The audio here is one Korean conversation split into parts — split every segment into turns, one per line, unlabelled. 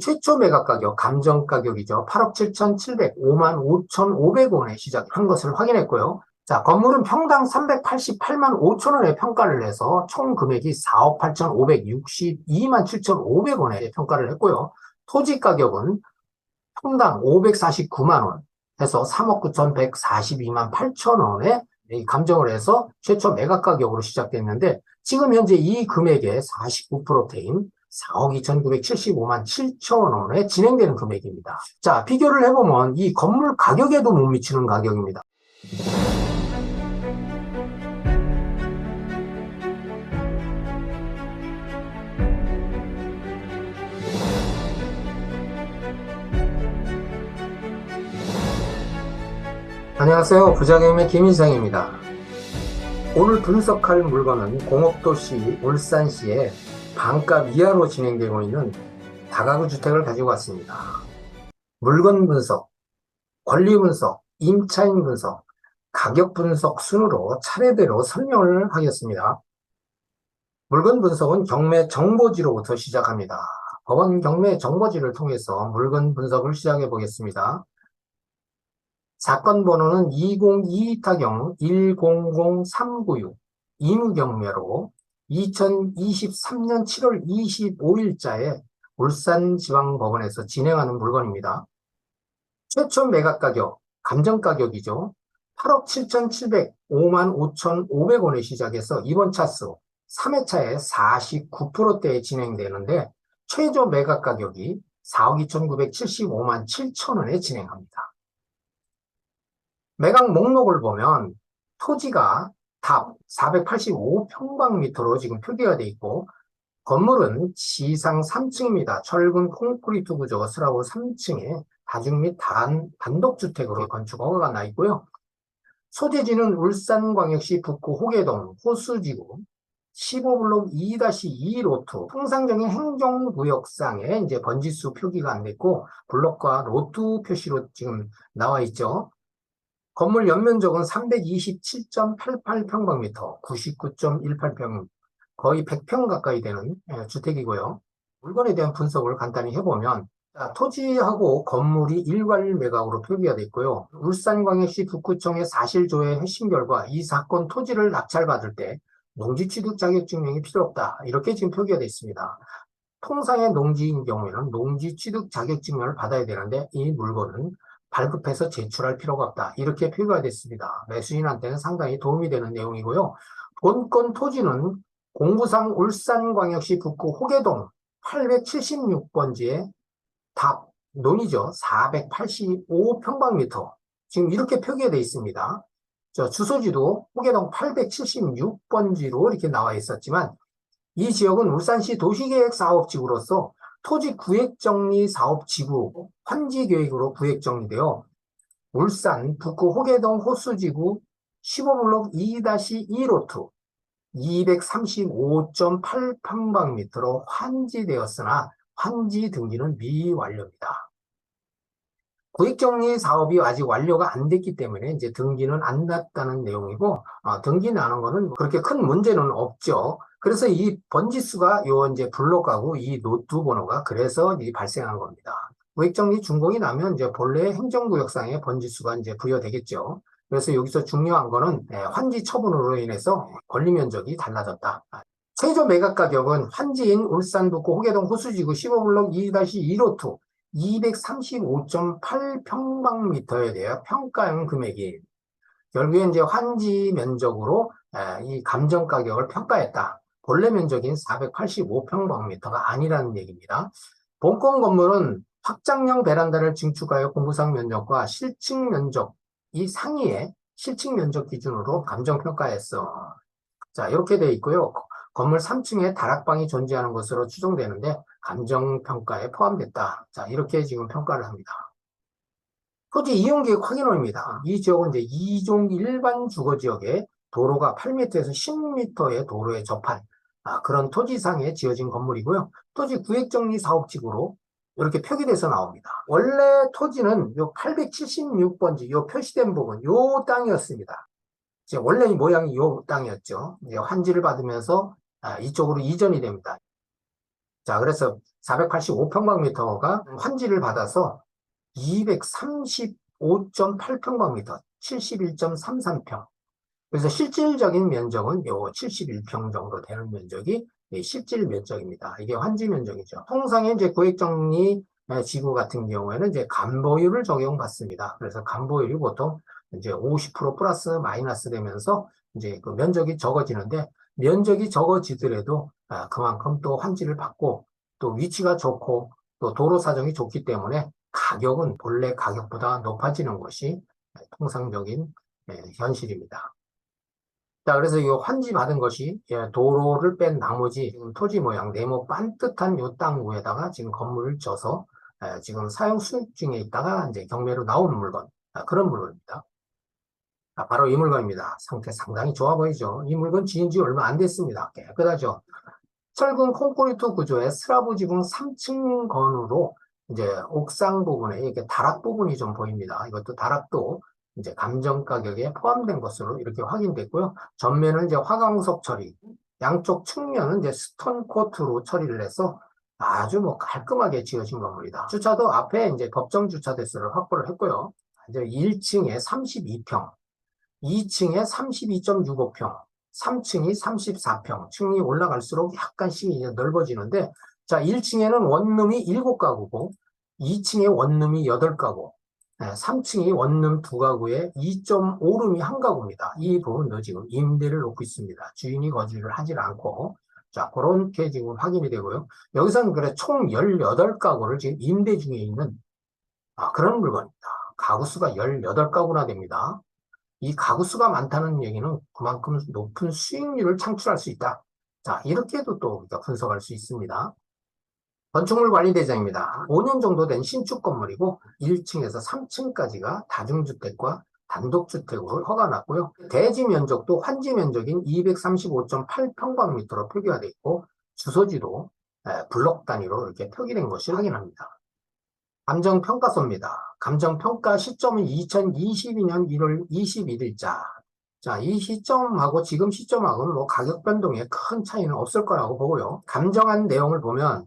최초 매각 가격, 감정 가격이죠. 8억 7,700, 5만 5,500원에 시작한 것을 확인했고요. 자, 건물은 평당 388만 5천 원에 평가를 해서 총 금액이 4억 8,562만 7,500원에 평가를 했고요. 토지 가격은 평당 549만 원 해서 3억 9,142만 8천 원에 감정을 해서 최초 매각 가격으로 시작됐는데 지금 현재 이 금액의 49%대인 4억 2,975만 7천 원에 진행되는 금액입니다. 자, 비교를 해보면 이 건물 가격에도 못 미치는 가격입니다. 안녕하세요. 부자금의 김인상입니다. 오늘 분석할 물건은 공업도시 울산시에 반값 이하로 진행되고 있는 다가구 주택을 가지고 왔습니다. 물건 분석, 권리 분석, 임차인 분석, 가격 분석 순으로 차례대로 설명을 하겠습니다. 물건 분석은 경매 정보지로부터 시작합니다. 법원 경매 정보지를 통해서 물건 분석을 시작해 보겠습니다. 사건 번호는 2022타경 100396 임경매로 2023년 7월 25일자에 울산지방법원에서 진행하는 물건입니다. 최초 매각 가격, 감정 가격이죠. 8억 7,700, 5만 5,500원에 시작해서 이번 차수 3회차에 49%대에 진행되는데 최저 매각 가격이 4억 2,975만 7천원에 진행합니다. 매각 목록을 보면 토지가 답 485평방미터로 지금 표기가 되어 있고 건물은 지상 3층입니다. 철근 콘크리트 구조 슬라브 3층에 다중 및 단독주택으로 건축 허가가 나 있고요. 소재지는 울산광역시 북구 호계동 호수지구 15블록 2-2 로트 통상적인 행정구역상에 이제 번지수 표기가 안 됐고 블록과 로트 표시로 지금 나와 있죠. 건물 연면적은 327.88평방미터, 99.18평, 거의 100평 가까이 되는 주택이고요. 물건에 대한 분석을 간단히 해보면 토지하고 건물이 일괄 매각으로 표기가 되어 있고요. 울산광역시 북구청의 사실조회 핵심 결과 이 사건 토지를 낙찰받을 때 농지취득 자격증명이 필요 없다. 이렇게 지금 표기가 되어 있습니다. 통상의 농지인 경우에는 농지취득 자격증명을 받아야 되는데 이 물건은 발급해서 제출할 필요가 없다. 이렇게 표기가 됐습니다. 매수인한테는 상당히 도움이 되는 내용이고요. 본건 토지는 공구상 울산광역시 북구 호계동 876번지의 답, 논이죠. 485평방미터. 지금 이렇게 표기가 되어 있습니다. 주소지도 호계동 876번지로 이렇게 나와 있었지만 이 지역은 울산시 도시계획사업지구로서 토지 구획정리사업지구 환지계획으로 구획정리되어 울산 북구 호계동 호수지구 15블록 2-2 로트 235.8평방미터로 환지되었으나 환지 등기는 미완료입니다. 구획정리 사업이 아직 완료가 안 됐기 때문에 이제 등기는 안 났다는 내용이고 등기 나는 거는 그렇게 큰 문제는 없죠. 그래서 이 번지수가 요 이제 블록하고 이 노트 번호가 그래서 이 발생한 겁니다. 구획정리 준공이 나면 이제 본래 행정구역상의 번지수가 이제 부여되겠죠. 그래서 여기서 중요한 거는 환지 처분으로 인해서 권리 면적이 달라졌다. 최저 매각 가격은 환지인 울산 북구 호계동 호수지구 15블록 2-2 로트 235.8평방미터에 대해 평가형 금액이 결국에 이제 환지 면적으로 이 감정 가격을 평가했다. 본래 면적인 485평방미터가 아니라는 얘기입니다. 본건 건물은 확장형 베란다를 증축하여 공구상 면적과 실측 면적 이 상위의 실측 면적 기준으로 감정 평가했어. 자, 이렇게 되어 있고요. 건물 3층에 다락방이 존재하는 것으로 추정되는데 감정평가에 포함됐다. 자, 이렇게 지금 평가를 합니다. 토지 이용계획 확인원입니다. 이 지역은 이제 2종 일반 주거지역에 도로가 8m에서 10m의 도로에 접한 그런 토지상에 지어진 건물이고요. 토지 구획정리 사업지구로 이렇게 표기돼서 나옵니다. 원래 토지는 요 876번지 요 표시된 부분 요 땅이었습니다. 원래 이 모양이 요 땅이었죠. 이제 환지를 받으면서 이쪽으로 이전이 됩니다. 자, 그래서 485평방미터가 환지를 받아서 235.8평방미터, 71.33평. 그래서 실질적인 면적은 요 71평 정도 되는 면적이 실질 면적입니다. 이게 환지 면적이죠. 통상의 이제 구획정리 지구 같은 경우에는 이제 간보율을 적용받습니다. 그래서 간보율이 보통 이제 50% 플러스 마이너스 되면서 이제 그 면적이 적어지는데, 면적이 적어지더라도 그만큼 또 환지를 받고 또 위치가 좋고 또 도로 사정이 좋기 때문에 가격은 본래 가격보다 높아지는 것이 통상적인 현실입니다. 자, 그래서 이 환지 받은 것이 도로를 뺀 나머지 지금 토지 모양 네모 반듯한 요 땅 위에다가 지금 건물을 져서 지금 사용 수익 중에 있다가 이제 경매로 나오는 물건, 그런 물건입니다. 바로 이 물건입니다. 상태 상당히 좋아 보이죠? 이 물건 지은 지 얼마 안 됐습니다. 깨끗하죠? 철근 콘크리트 구조의 슬라브 지붕 3층 건으로 이제 옥상 부분에 이렇게 다락 부분이 좀 보입니다. 이것도 다락도 이제 감정 가격에 포함된 것으로 이렇게 확인됐고요. 전면은 이제 화강석 처리, 양쪽 측면은 이제 스톤 코트로 처리를 해서 아주 뭐 깔끔하게 지어진 겁니다. 주차도 앞에 이제 법정 주차 대수를 확보를 했고요. 이제 1층에 32평, 2층에 32.65평, 3층이 34평, 층이 올라갈수록 약간씩 이제 넓어지는데, 자, 1층에는 원룸이 7가구고, 2층에 원룸이 8가구, 3층이 원룸 2가구에 2.5룸이 1가구입니다. 이 부분도 지금 임대를 놓고 있습니다. 주인이 거주를 하질 않고, 자, 그렇게 지금 확인이 되고요. 여기서는 그래 총 18가구를 지금 임대 중에 있는 그런 물건입니다. 가구 수가 18가구나 됩니다. 이 가구 수가 많다는 얘기는 그만큼 높은 수익률을 창출할 수 있다. 자, 이렇게도 또 우리가 분석할 수 있습니다. 건축물 관리대장입니다. 5년 정도 된 신축 건물이고 1층에서 3층까지가 다중주택과 단독주택으로 허가 났고요. 대지 면적도 환지 면적인 235.8평방미터로 표기가 되어 있고 주소지도 블록 단위로 이렇게 표기된 것을 확인합니다. 감정평가서입니다. 감정평가 시점은 2022년 1월 21일자. 자, 이 시점하고 지금 시점하고는 뭐 가격 변동에 큰 차이는 없을 거라고 보고요. 감정한 내용을 보면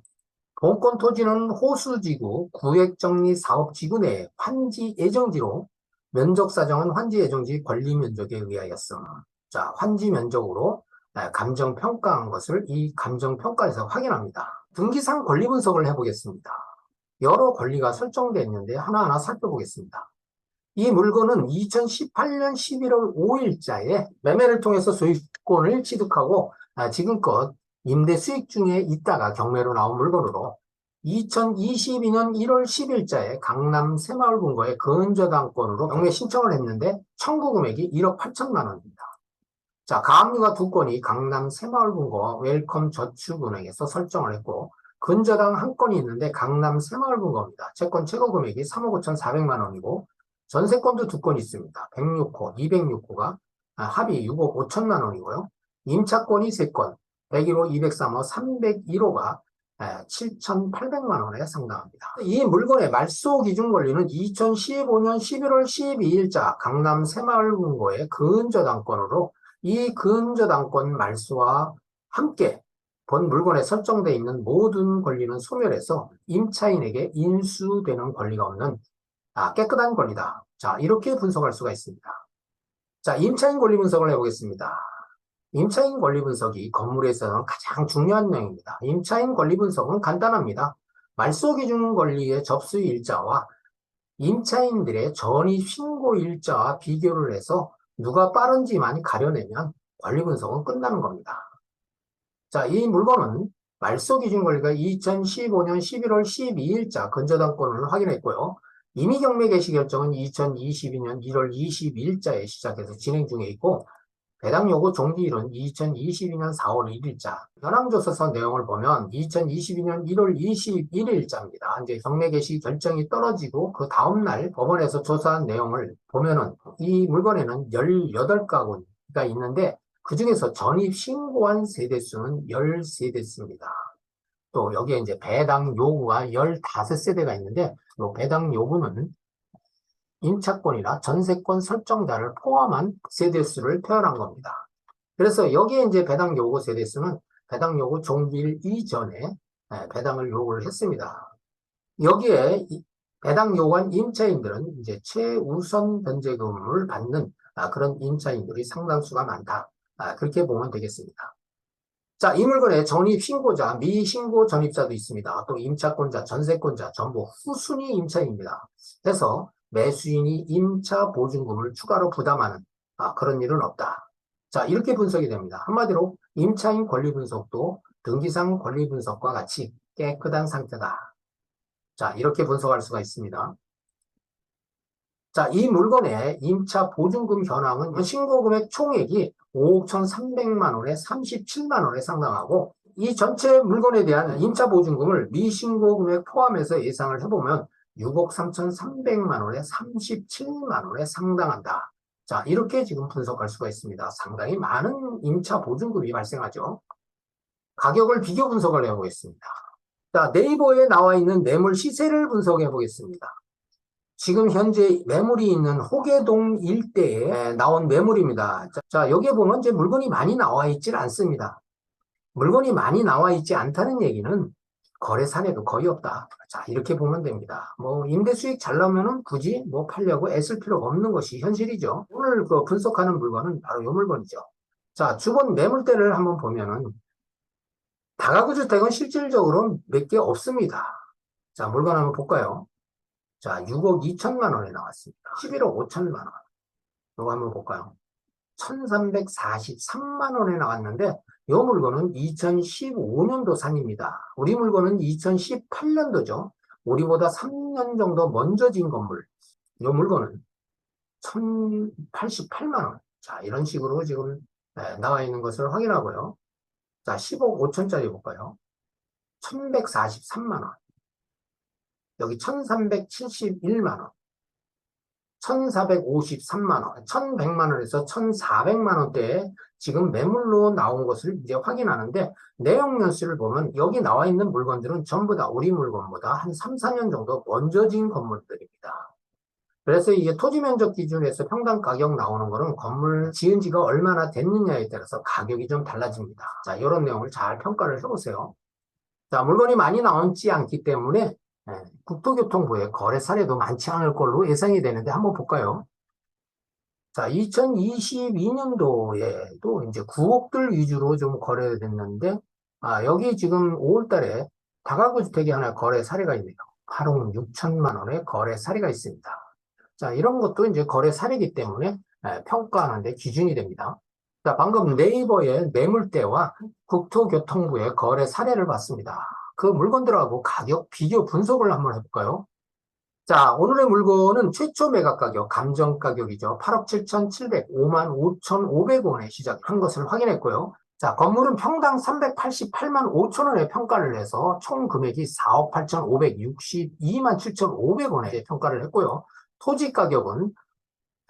본권 토지는 호수지구, 구획정리사업지구 내 환지 예정지로 면적 사정은 환지 예정지 권리 면적에 의하였음. 자, 환지 면적으로 감정평가한 것을 이 감정평가에서 확인합니다. 등기상 권리 분석을 해보겠습니다. 여러 권리가 설정되어 있는데 하나하나 살펴보겠습니다. 이 물건은 2018년 11월 5일자에 매매를 통해서 소유권을 취득하고 지금껏 임대 수익 중에 있다가 경매로 나온 물건으로 2022년 1월 10일자에 강남 새마을분거에 근저당권으로 경매 신청을 했는데 청구 금액이 1억 8천만 원입니다. 자, 가압류가 2건이 강남 새마을분거 웰컴 저축은행에서 설정을 했고, 근저당 1건이 있는데 강남 새마을분거입니다. 채권 최고 금액이 3억 5천4백만 원이고 전세권도 2건 있습니다. 106호, 206호가 합의 6억 5천만 원이고요. 임차권이 3건, 101호, 203호, 301호가 7,800만 원에 상당합니다. 이 물건의 말소 기준 권리는 2015년 11월 12일자 강남 새마을분거의 근저당권으로 이 근저당권 말소와 함께 본 물건에 설정되어 있는 모든 권리는 소멸해서 임차인에게 인수되는 권리가 없는 깨끗한 권리다. 자, 이렇게 분석할 수가 있습니다. 자, 임차인 권리 분석을 해보겠습니다. 임차인 권리 분석이 건물에서는 가장 중요한 내용입니다. 임차인 권리 분석은 간단합니다. 말소 기준 권리의 접수 일자와 임차인들의 전입 신고 일자와 비교를 해서 누가 빠른지만 가려내면 권리 분석은 끝나는 겁니다. 자, 이 물건은 말소 기준 권리가 2015년 11월 12일자 근저당권을 확인했고요. 임의 경매 개시 결정은 2022년 1월 22일자에 시작해서 진행 중에 있고, 배당 요구 종기일은 2022년 4월 1일자. 현황조사서 내용을 보면 2022년 1월 21일자입니다. 이제 경매 개시 결정이 떨어지고 그 다음날 법원에서 조사한 내용을 보면은 이 물건에는 18가구가 있는데 그 중에서 전입 신고한 세대수는 13대수입니다. 또 여기에 이제 배당 요구가 15세대가 있는데 이 배당 요구는 임차권이나 전세권 설정자를 포함한 세대수를 표현한 겁니다. 그래서 여기에 이제 배당 요구 세대수는 배당 요구 종기일 이전에 배당을 요구를 했습니다. 여기에 배당 요구한 임차인들은 이제 최우선 변제금을 받는 그런 임차인들이 상당수가 많다. 그렇게 보면 되겠습니다. 자, 이 물건의 전입 신고자, 미신고 전입자도 있습니다. 또 임차권자, 전세권자, 전부 후순위 임차인입니다. 그래서 매수인이 임차 보증금을 추가로 부담하는 그런 일은 없다. 자, 이렇게 분석이 됩니다. 한마디로 임차인 권리 분석도 등기상 권리 분석과 같이 깨끗한 상태다. 자, 이렇게 분석할 수가 있습니다. 자, 이 물건의 임차 보증금 현황은 신고금액 총액이 5억 1,300만 원에 37만 원에 상당하고 이 전체 물건에 대한 임차 보증금을 미신고금액 포함해서 예상을 해보면 6억 3,300만 원에 37만 원에 상당한다. 자, 이렇게 지금 분석할 수가 있습니다. 상당히 많은 임차 보증금이 발생하죠. 가격을 비교 분석을 해보겠습니다. 자, 네이버에 나와 있는 매물 시세를 분석해 보겠습니다. 지금 현재 매물이 있는 호계동 일대에 나온 매물입니다. 자, 여기에 보면 이제 물건이 많이 나와 있질 않습니다. 물건이 많이 나와 있지 않다는 얘기는 거래 사례도 거의 없다. 자, 이렇게 보면 됩니다. 뭐, 임대 수익 잘 나오면은 굳이 뭐 팔려고 애쓸 필요가 없는 것이 현실이죠. 오늘 그 분석하는 물건은 바로 이 물건이죠. 자, 주변 매물대를 한번 보면은 다가구 주택은 실질적으로 몇 개 없습니다. 자, 물건 한번 볼까요? 자, 6억 2천만 원에 나왔습니다. 11억 5천만 원. 이거 한번 볼까요? 1343만 원에 나왔는데, 이 물건은 2015년도 산입니다. 우리 물건은 2018년도죠. 우리보다 3년 정도 먼저 진 건물. 이 물건은 1088만 원. 자, 이런 식으로 지금 나와 있는 것을 확인하고요. 자, 10억 5천짜리 볼까요? 1143만 원. 여기 1371만 원. 1453만 원, 1100만 원에서 1400만 원대에 지금 매물로 나온 것을 이제 확인하는데 내용 연수를 보면 여기 나와 있는 물건들은 전부 다 우리 물건보다 한 3, 4년 정도 먼저 진 건물들입니다. 그래서 이게 토지 면적 기준에서 평당 가격 나오는 거는 건물 지은 지가 얼마나 됐느냐에 따라서 가격이 좀 달라집니다. 자, 이런 내용을 잘 평가를 해보세요. 자, 물건이 많이 나오지 않기 때문에 국토교통부의 거래 사례도 많지 않을 걸로 예상이 되는데 한번 볼까요? 자, 2022년도에도 이제 9억들 위주로 좀 거래됐는데, 여기 지금 5월 달에 다가구 주택이 하나 거래 사례가 있네요. 8억 6천만 원의 거래 사례가 있습니다. 자, 이런 것도 이제 거래 사례이기 때문에 평가하는데 기준이 됩니다. 자, 방금 네이버의 매물대와 국토교통부의 거래 사례를 봤습니다. 그 물건들하고 가격 비교 분석을 한번 해볼까요? 자, 오늘의 물건은 최초 매각 가격, 감정 가격이죠. 8억 7,700, 5만 5,500원에 시작한 것을 확인했고요. 자, 건물은 평당 388만 5천 원에 평가를 해서 총 금액이 4억 8,562만 7,500원에 평가를 했고요. 토지 가격은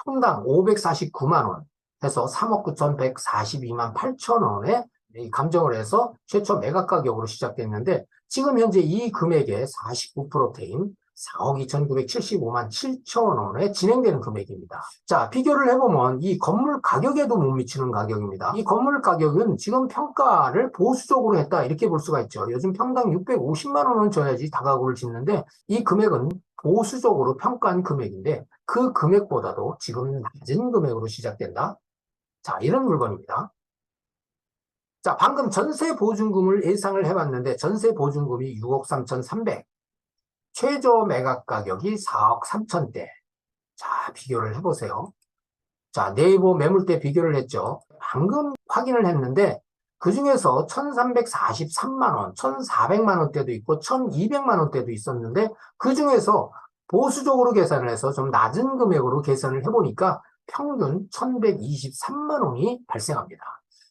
평당 549만 원 해서 3억 9,142만 8천 원에 감정을 해서 최초 매각 가격으로 시작됐는데 지금 현재 이 금액의 49%대인 4억 2,975만 7천 원에 진행되는 금액입니다. 자, 비교를 해보면 이 건물 가격에도 못 미치는 가격입니다. 이 건물 가격은 지금 평가를 보수적으로 했다 이렇게 볼 수가 있죠. 요즘 평당 650만 원은 줘야지 다가구를 짓는데 이 금액은 보수적으로 평가한 금액인데 그 금액보다도 지금 낮은 금액으로 시작된다. 자, 이런 물건입니다. 자, 방금 전세 보증금을 예상을 해봤는데 전세 보증금이 6억 3,300, 최저 매각 가격이 4억 3천대. 자, 비교를 해보세요. 자, 네이버 매물대 비교를 했죠. 방금 확인을 했는데 그 중에서 1,343만 원, 1,400만 원대도 있고 1,200만 원대도 있었는데 그 중에서 보수적으로 계산을 해서 좀 낮은 금액으로 계산을 해보니까 평균 1,123만 원이 발생합니다.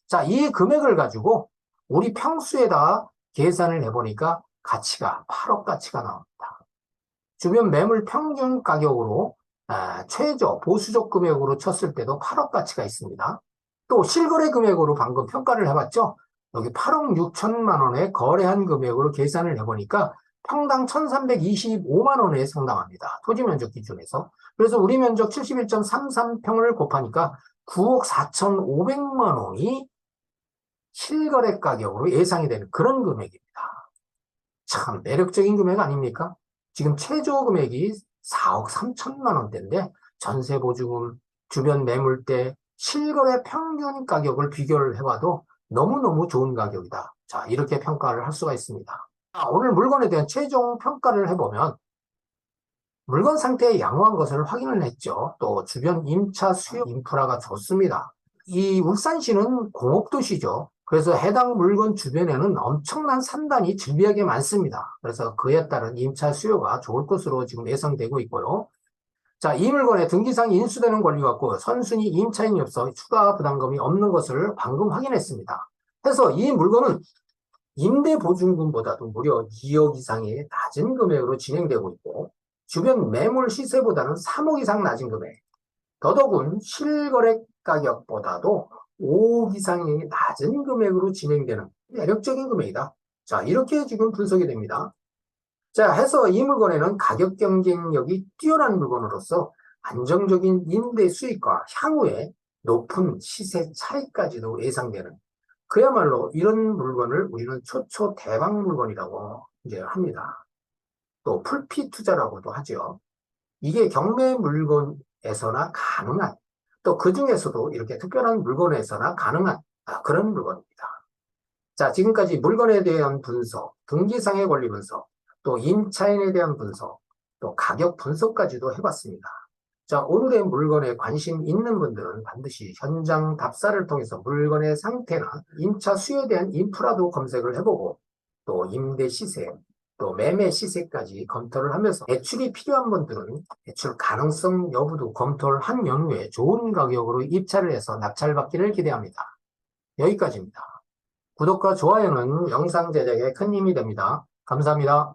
자, 이 금액을 가지고 우리 평수에다 계산을 해보니까 가치가 8억 가치가 나옵니다. 주변 매물 평균 가격으로 최저 보수적 금액으로 쳤을 때도 8억 가치가 있습니다. 또 실거래 금액으로 방금 평가를 해봤죠. 여기 8억 6천만 원에 거래한 금액으로 계산을 해보니까 평당 1,325만 원에 상당합니다. 토지 면적 기준에서. 그래서 우리 면적 71.33평을 곱하니까 9억 4,500만 원이 실거래 가격으로 예상이 되는 그런 금액입니다. 참 매력적인 금액 아닙니까? 지금 최저 금액이 4억 3천만 원대인데 전세 보증금, 주변 매물대, 실거래 평균 가격을 비교를 해봐도 너무너무 좋은 가격이다. 자, 이렇게 평가를 할 수가 있습니다. 오늘 물건에 대한 최종 평가를 해보면 물건 상태에 양호한 것을 확인을 했죠. 또 주변 임차 수요 인프라가 좋습니다. 이 울산시는 공업도시죠. 그래서 해당 물건 주변에는 엄청난 산단이 즐비하게 많습니다. 그래서 그에 따른 임차 수요가 좋을 것으로 지금 예상되고 있고요. 자, 이 물건에 등기상 인수되는 권리가 없고 선순위 임차인이 없어 추가 부담금이 없는 것을 방금 확인했습니다. 그래서 이 물건은 임대보증금보다도 무려 2억 이상의 낮은 금액으로 진행되고 있고 주변 매물 시세보다는 3억 이상 낮은 금액, 더더군 실거래 가격보다도 5억 이상의 낮은 금액으로 진행되는 매력적인 금액이다. 자, 이렇게 지금 분석이 됩니다. 자, 해서 이 물건에는 가격 경쟁력이 뛰어난 물건으로서 안정적인 임대 수익과 향후에 높은 시세 차익까지도 예상되는 그야말로 이런 물건을 우리는 초초 대박 물건이라고 이제 합니다. 또 풀피 투자라고도 하죠. 이게 경매 물건에서나 가능한 또 그 중에서도 이렇게 특별한 물건에서나 가능한 그런 물건입니다. 자, 지금까지 물건에 대한 분석, 등기상의 권리 분석, 또 임차인에 대한 분석, 또 가격 분석까지도 해봤습니다. 자, 오늘의 물건에 관심 있는 분들은 반드시 현장 답사를 통해서 물건의 상태나 임차 수요에 대한 인프라도 검색을 해보고 또 임대 시세, 또 매매 시세까지 검토를 하면서 대출이 필요한 분들은 대출 가능성 여부도 검토를 한 연후에 좋은 가격으로 입찰을 해서 낙찰받기를 기대합니다. 여기까지입니다. 구독과 좋아요는 영상 제작에 큰 힘이 됩니다. 감사합니다.